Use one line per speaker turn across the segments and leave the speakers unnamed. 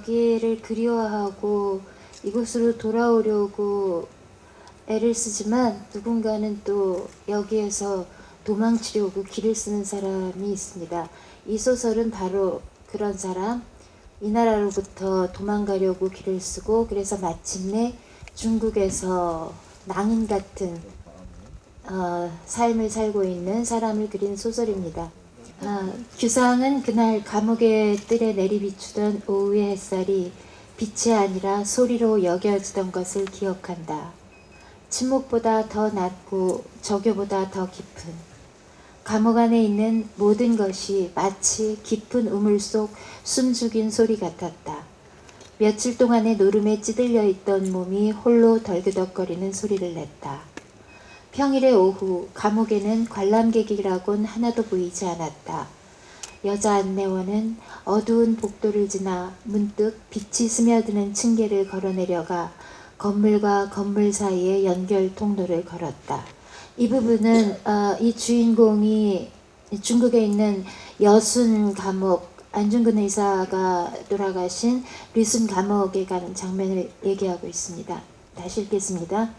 여기를 그리워하고 이곳으로 돌아오려고 애를 쓰지만 누군가는 또 여기에서 도망치려고 길을 쓰는 사람이 있습니다. 이 소설은 바로 그런 사람, 이 나라로부터 도망가려고 길을 쓰고 그래서 마침내 중국에서 낭인 같은 삶을 살고 있는 사람을 그린 소설입니다. 규상은 그날 감옥의 뜰에 내리비추던 오후의 햇살이 빛이 아니라 소리로 여겨지던 것을 기억한다. 침묵보다 더 낮고 저교보다 더 깊은 감옥 안에 있는 모든 것이 마치 깊은 우물 속 숨죽인 소리 같았다. 며칠 동안의 노름에 찌들려 있던 몸이 홀로 덜그덕거리는 소리를 냈다. 평일의 오후 감옥에는 관람객이라곤 하나도 보이지 않았다. 여자 안내원은 어두운 복도를 지나 문득 빛이 스며드는 층계를 걸어내려가 건물과 건물 사이의 연결 통로를 걸었다. 이 부분은 이 주인공이 중국에 있는 여순 감옥, 안중근 의사가 돌아가신 류순 감옥에 가는 장면을 얘기하고 있습니다. 다시 읽겠습니다.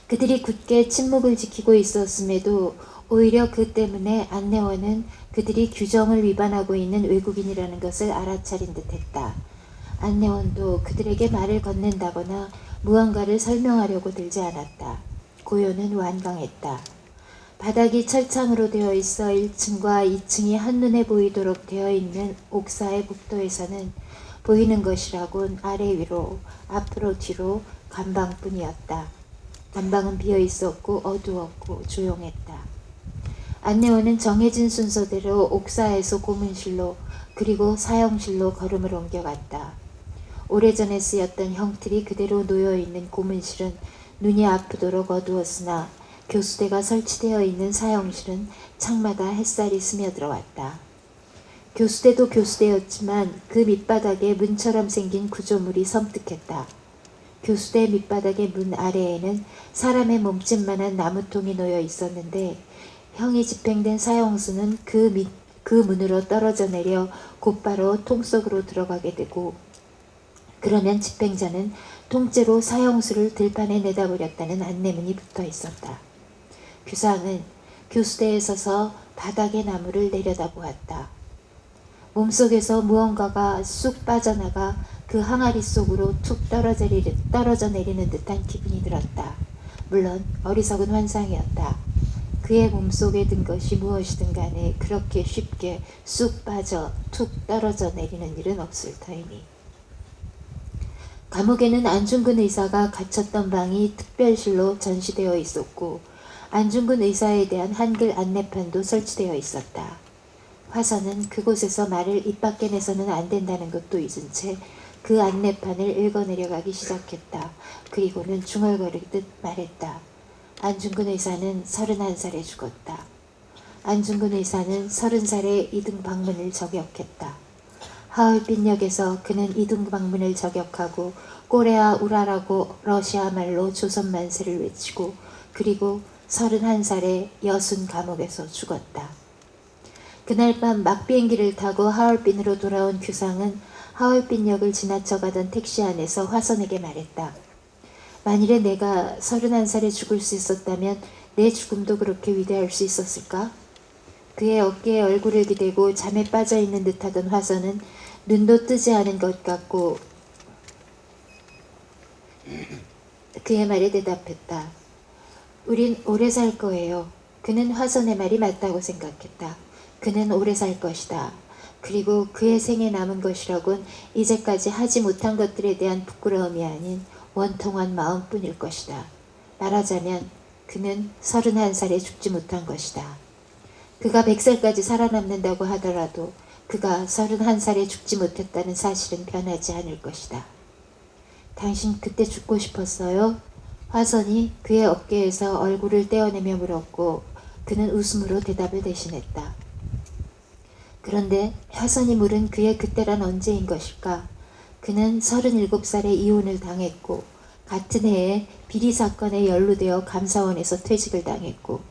그들이 굳게 침묵을 지키고 있었음에도 오히려 그 때문에 안내원은 그들이 규정을 위반하고 있는 외국인이라는 것을 알아차린 듯했다. 안내원도 그들에게 말을 건넨다거나 무언가를 설명하려고 들지 않았다. 고요는 완강했다. 바닥이 철창으로 되어 있어 1층과 2층이 한눈에 보이도록 되어 있는 옥사의 복도에서는 보이는 것이라곤 아래 위로, 앞으로 뒤로 간방뿐이었다. 단방은 비어 있었고 어두웠고 조용했다. 안내원은 정해진 순서대로 옥사에서 고문실로 그리고 사형실로 걸음을 옮겨갔다. 오래전에 쓰였던 형틀이 그대로 놓여있는 고문실은 눈이 아프도록 어두웠으나 교수대가 설치되어 있는 사형실은 창마다 햇살이 스며들어왔다. 교수대도 교수대였지만 그 밑바닥에 문처럼 생긴 구조물이 섬뜩했다. 교수대 밑바닥의 문 아래에는 사람의 몸집만한 나무통이 놓여 있었는데 형이 집행된 사형수는 그 문으로 떨어져 내려 곧바로 통 속으로 들어가게 되고 그러면 집행자는 통째로 사형수를 들판에 내다버렸다는 안내문이 붙어 있었다. 규상은 교수대에 서서 바닥의 나무를 내려다보았다. 몸속에서 무언가가 쑥 빠져나가 그 항아리 속으로 툭 떨어져 내리는 듯한 기분이 들었다. 물론 어리석은 환상이었다. 그의 몸속에 든 것이 무엇이든 간에 그렇게 쉽게 쑥 빠져 툭 떨어져 내리는 일은 없을 터이니. 감옥에는 안중근 의사가 갇혔던 방이 특별실로 전시되어 있었고 안중근 의사에 대한 한글 안내판도 설치되어 있었다. 화선은 그곳에서 말을 입 밖에 내서는 안 된다는 것도 잊은 채 그 안내판을 읽어내려가기 시작했다. 그리고는 중얼거리듯 말했다. 안중근 의사는 31살에 죽었다. 안중근 의사는 30살에 이등 방문을 저격했다. 하얼빈역에서 그는 이등 방문을 저격하고 꼬레아 우라라고 러시아 말로 조선 만세를 외치고 그리고 31살에 여순 감옥에서 죽었다. 그날 밤 막비행기를 타고 하얼빈으로 돌아온 규상은 하얼빈역을 지나쳐가던 택시 안에서 화선에게 말했다. 만일에 내가 31살에 죽을 수 있었다면 내 죽음도 그렇게 위대할 수 있었을까? 그의 어깨에 얼굴을 기대고 잠에 빠져있는 듯하던 화선은 눈도 뜨지 않은 것 같고 그의 말에 대답했다. 우린 오래 살 거예요. 그는 화선의 말이 맞다고 생각했다. 그는 오래 살 것이다. 그리고 그의 생에 남은 것이라곤 이제까지 하지 못한 것들에 대한 부끄러움이 아닌 원통한 마음뿐일 것이다. 말하자면 그는 31살에 죽지 못한 것이다. 그가 100살까지 살아남는다고 하더라도 그가 31살에 죽지 못했다는 사실은 변하지 않을 것이다. 당신 그때 죽고 싶었어요? 화선이 그의 어깨에서 얼굴을 떼어내며 물었고 그는 웃음으로 대답을 대신했다. 그런데 화선이 물은 그의 그때란 언제인 것일까? 그는 37살에 이혼을 당했고 같은 해에 비리 사건에 연루되어 감사원에서 퇴직을 당했고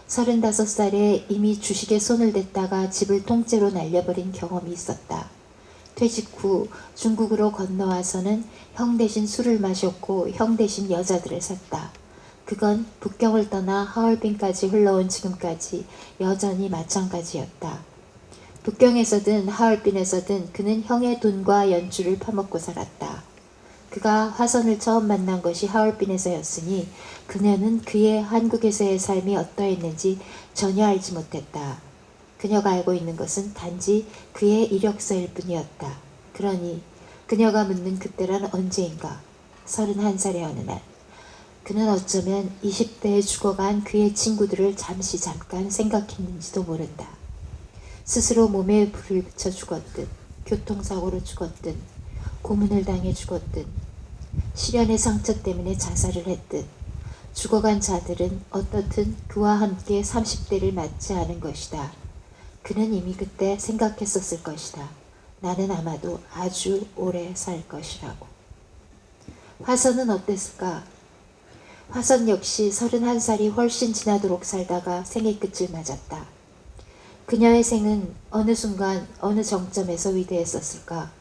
35살에 이미 주식에 손을 댔다가 집을 통째로 날려버린 경험이 있었다. 퇴직 후 중국으로 건너와서는 형 대신 술을 마셨고 형 대신 여자들을 샀다. 그건 북경을 떠나 하얼빈까지 흘러온 지금까지 여전히 마찬가지였다. 북경에서든 하얼빈에서든 그는 형의 돈과 연주를 파먹고 살았다. 그가 화선을 처음 만난 것이 하얼빈에서였으니 그녀는 그의 한국에서의 삶이 어떠했는지 전혀 알지 못했다. 그녀가 알고 있는 것은 단지 그의 이력서일 뿐이었다. 그러니 그녀가 묻는 그때란 언제인가? 31살의 어느 날. 그는 어쩌면 20대에 죽어간 그의 친구들을 잠깐 생각했는지도 모른다. 스스로 몸에 불을 붙여 죽었든, 교통사고로 죽었든, 고문을 당해 죽었든, 시련의 상처 때문에 자살을 했든, 죽어간 자들은 어떻든 그와 함께 30대를 맞지 않은 것이다. 그는 이미 그때 생각했었을 것이다. 나는 아마도 아주 오래 살 것이라고. 화선은 어땠을까? 화선 역시 31살이 훨씬 지나도록 살다가 생의 끝을 맞았다. 그녀의 생은 어느 순간 어느 정점에서 위대했었을까?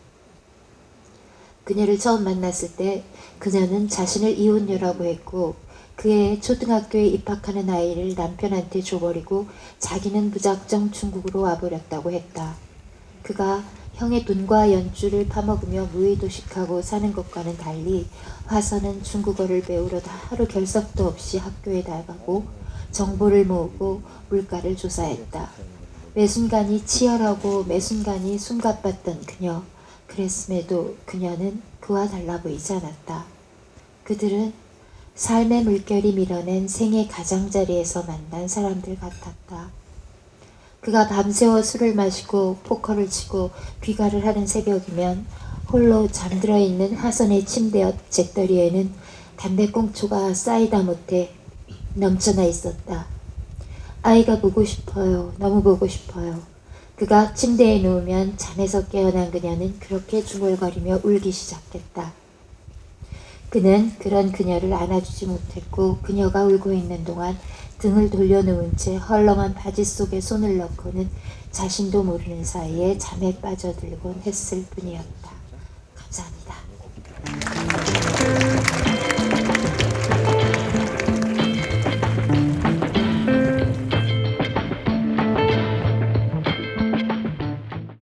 그녀를 처음 만났을 때 그녀는 자신을 이혼녀라고 했고 그의 초등학교에 입학하는 아이를 남편한테 줘버리고 자기는 무작정 중국으로 와버렸다고 했다. 그가 형의 돈과 연주를 파먹으며 무의도식하고 사는 것과는 달리 화선은 중국어를 배우러 하루 결석도 없이 학교에 나가고 정보를 모으고 물가를 조사했다. 매순간이 치열하고 매순간이 숨가빴던 그녀. 그랬음에도 그녀는 그와 달라 보이지 않았다. 그들은 삶의 물결이 밀어낸 생의 가장자리에서 만난 사람들 같았다. 그가 밤새워 술을 마시고 포커를 치고 귀가를 하는 새벽이면 홀로 잠들어 있는 화선의 침대 옆 잿더리에는 담배꽁초가 쌓이다 못해 넘쳐나 있었다. 아이가 보고 싶어요. 너무 보고 싶어요. 그가 침대에 누우면 잠에서 깨어난 그녀는 그렇게 중얼거리며 울기 시작했다. 그는 그런 그녀를 안아주지 못했고 그녀가 울고 있는 동안 등을 돌려놓은 채 헐렁한 바지 속에 손을 넣고는 자신도 모르는 사이에 잠에 빠져들곤 했을 뿐이었다. 감사합니다.